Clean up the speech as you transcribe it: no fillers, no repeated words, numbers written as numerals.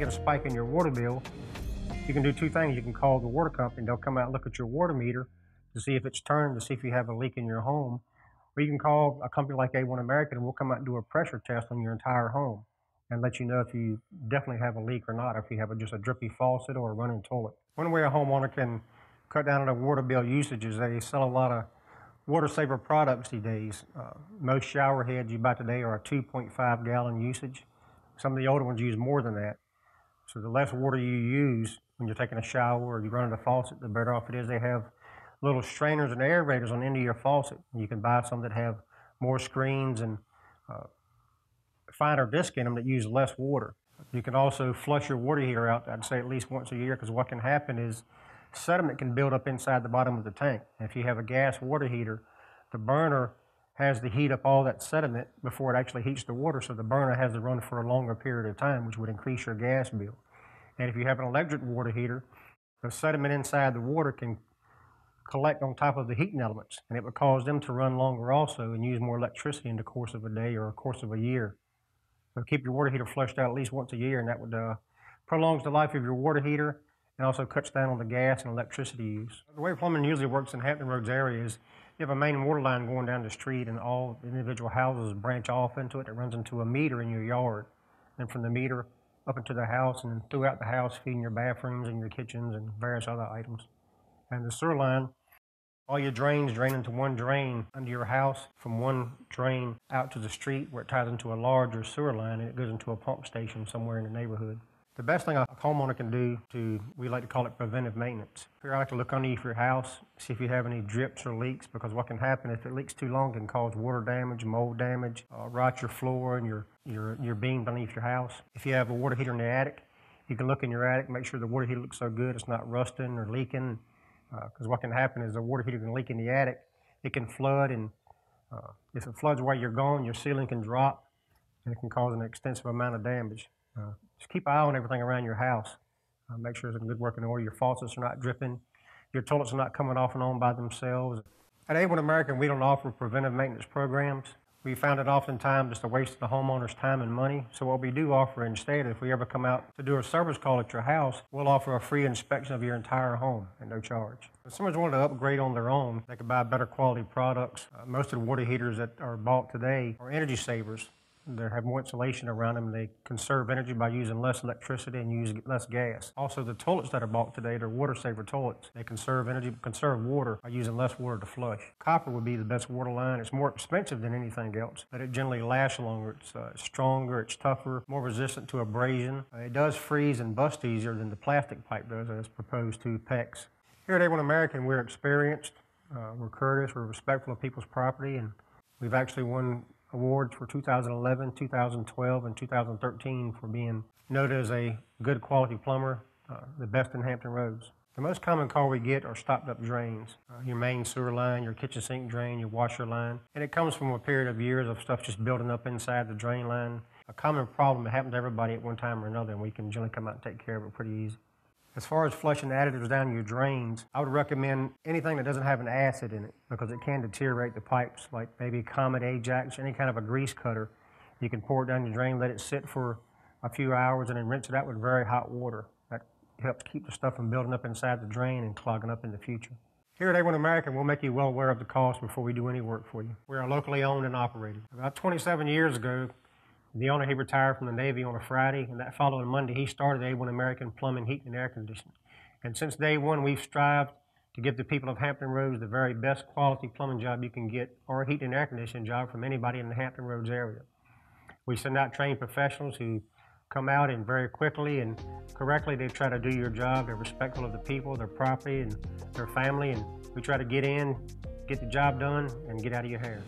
get a spike in your water bill, you can do two things. You can call the water company, they'll come out and look at your water meter to see if it's turned, to see if you have a leak in your home. Or you can call a company like A-1 American and we'll come out and do a pressure test on your entire home and let you know if you definitely have a leak or not, if you have just a drippy faucet or a running toilet. One way a homeowner can cut down on their water bill usage is they sell a lot of water saver products these days. Most shower heads you buy today are a 2.5 gallon usage. Some of the older ones use more than that. So the less water you use when you're taking a shower or you're running the faucet, the better off it is. They have little strainers and aerators on the end of your faucet. You can buy some that have more screens and finer disc in them that use less water. You can also flush your water heater out, I'd say at least once a year, because what can happen is sediment can build up inside the bottom of the tank. And if you have a gas water heater, the burner has to heat up all that sediment before it actually heats the water, so the burner has to run for a longer period of time, which would increase your gas bill. And if you have an electric water heater, the sediment inside the water can collect on top of the heating elements, and it would cause them to run longer also and use more electricity in the course of a day or a course of a year. So keep your water heater flushed out at least once a year, and that would prolongs the life of your water heater and also cuts down on the gas and electricity use. The way plumbing usually works in Hampton Roads area is you have a main water line going down the street and all individual houses branch off into it. It runs into a meter in your yard. And from the meter up into the house and throughout the house, feeding your bathrooms and your kitchens and various other items. And the sewer line, all your drains drain into one drain under your house, from one drain out to the street where it ties into a larger sewer line and it goes into a pump station somewhere in the neighborhood. The best thing a homeowner can do we like to call it preventive maintenance. Periodically look underneath your house, see if you have any drips or leaks, because what can happen if it leaks too long can cause water damage, mold damage, rot your floor and your beam beneath your house. If you have a water heater in the attic, you can look in your attic, make sure the water heater looks so good it's not rusting or leaking, because what can happen is the water heater can leak in the attic, it can flood, and if it floods while you're gone, your ceiling can drop and it can cause an extensive amount of damage. Just keep an eye on everything around your house. Make sure it's in good working order. Your faucets are not dripping. Your toilets are not coming off and on by themselves. At A-1 American, we don't offer preventive maintenance programs. We found it oftentimes just a waste of the homeowner's time and money. So what we do offer instead, if we ever come out to do a service call at your house, we'll offer a free inspection of your entire home at no charge. If someone's wanted to upgrade on their own, they could buy better quality products. Most of the water heaters that are bought today are energy savers. They have more insulation around them. They conserve energy by using less electricity and use less gas. Also, the toilets that are bought today, they're water saver toilets. They conserve energy, conserve water by using less water to flush. Copper would be the best water line. It's more expensive than anything else, but it generally lasts longer. It's stronger, it's tougher, more resistant to abrasion. It does freeze and bust easier than the plastic pipe does, as proposed to PEX. Here at A-1 American, we're experienced, we're courteous, we're respectful of people's property, and we've actually won awards for 2011, 2012, and 2013 for being noted as a good quality plumber, the best in Hampton Roads. The most common call we get are stopped up drains, your main sewer line, your kitchen sink drain, your washer line, and it comes from a period of years of stuff just building up inside the drain line. A common problem that happens to everybody at one time or another, and we can generally come out and take care of it pretty easy. As far as flushing additives down your drains, I would recommend anything that doesn't have an acid in it, because it can deteriorate the pipes, like maybe Comet Ajax, any kind of a grease cutter. You can pour it down your drain, let it sit for a few hours, and then rinse it out with very hot water. That helps keep the stuff from building up inside the drain and clogging up in the future. Here at A-1 American, we'll make you well aware of the cost before we do any work for you. We are locally owned and operated. About 27 years ago, the owner, he retired from the Navy on a Friday, and that following Monday, he started A-1 American Plumbing, Heating, and Air Conditioning. And since day one, we've strived to give the people of Hampton Roads the very best quality plumbing job you can get, or a heating and air conditioning job from anybody in the Hampton Roads area. We send out trained professionals who come out and very quickly and correctly they try to do your job. They're respectful of the people, their property, and their family, and we try to get in, get the job done, and get out of your hair.